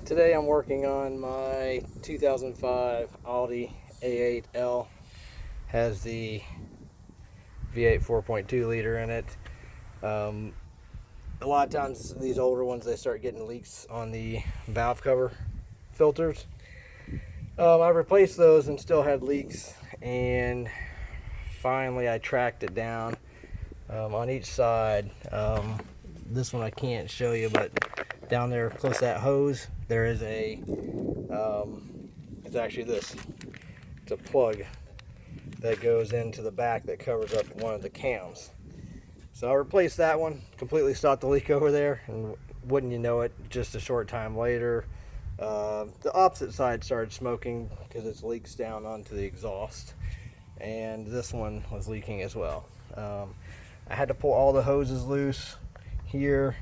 Today I'm working on my 2005 Audi A8L. Has the V8 4.2 liter in it. A lot of times these older ones, they start getting leaks on the valve cover filters. I replaced those and still had leaks, and finally I tracked it down on each side. This one I can't show you, but down there close to that hose there is a it's actually this, it's a plug that goes into the back that covers up one of the cams. So I replaced that one, completely stopped the leak over there, and wouldn't you know it, just a short time later the opposite side started smoking because it leaks down onto the exhaust, and this one was leaking as well. I had to pull all the hoses loose here.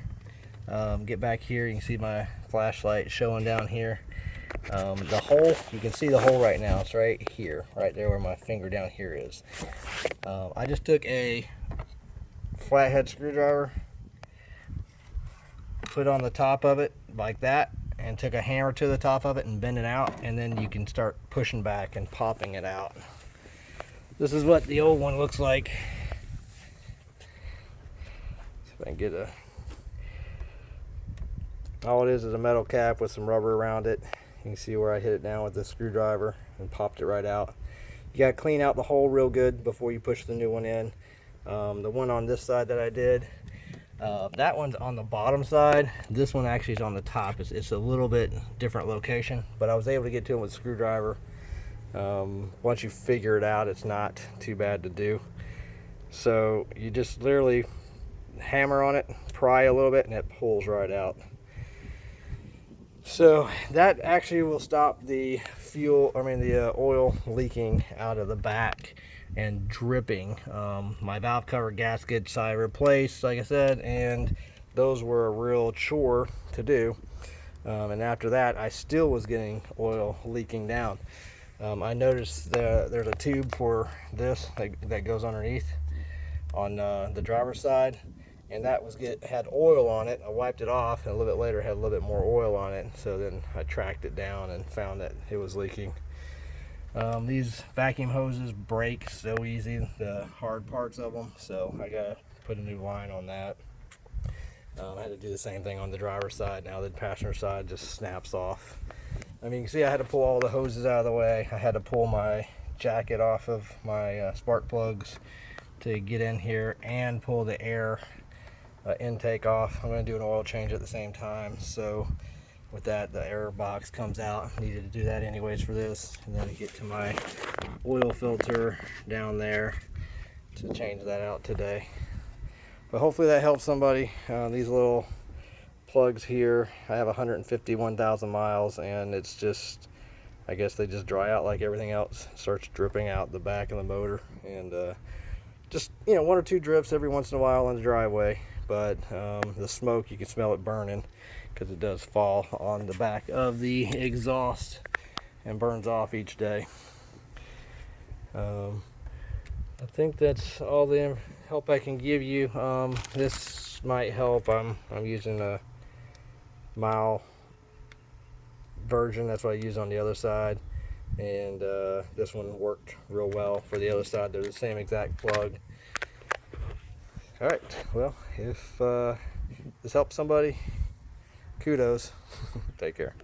Get back here, you can see my flashlight showing down here. The hole, you can see the hole right now, it's right here, right there where my finger down here is. I just took a flathead screwdriver, put on the top of it like that, and took a hammer to the top of it and bend it out, and then you can start pushing back and popping it out. This is what the old one looks like. See if I can get a... All it is a metal cap with some rubber around it. You can see where I hit it down with the screwdriver and popped it right out. You got to clean out the hole real good before you push the new one in. The one on this side that I did, that one's on the bottom side. This one actually is on the top. It's a little bit different location, but I was able to get to it with a screwdriver. Once you figure it out, it's not too bad to do. So you just literally hammer on it, pry a little bit, and it pulls right out. So that actually will stop the oil leaking out of the back and dripping. My valve cover gaskets I replaced, like I said, and those were a real chore to do. And after that, I still was getting oil leaking down. I noticed there's a tube for this that goes underneath on the driver's side, and that had oil on it. I wiped it off, and a little bit later had a little bit more oil on it. So then I tracked it down and found that it was leaking. These vacuum hoses break so easy, the hard parts of them, so I gotta put a new line on that. I had to do the same thing on the driver's side. Now the passenger side just snaps off. I mean, you can see I had to pull all the hoses out of the way. I had to pull my jacket off of my spark plugs to get in here and pull the air intake off. I'm going to do an oil change at the same time, so with that the air box comes out. Needed to do that anyways for this, and then I get to my oil filter down there to change that out today. But hopefully that helps somebody. These little plugs here, I have 151,000 miles, and it's just, I guess they just dry out like everything else. It starts dripping out the back of the motor, and just, you know, one or two drips every once in a while on the driveway. But the smoke, you can smell it burning because it does fall on the back of the exhaust and burns off each day. I think that's all the help I can give you. This might help. I'm using a mile version. That's what I use on the other side, and this one worked real well for the other side. They're the same exact plug. All right, well, if this helps somebody, kudos. Take care.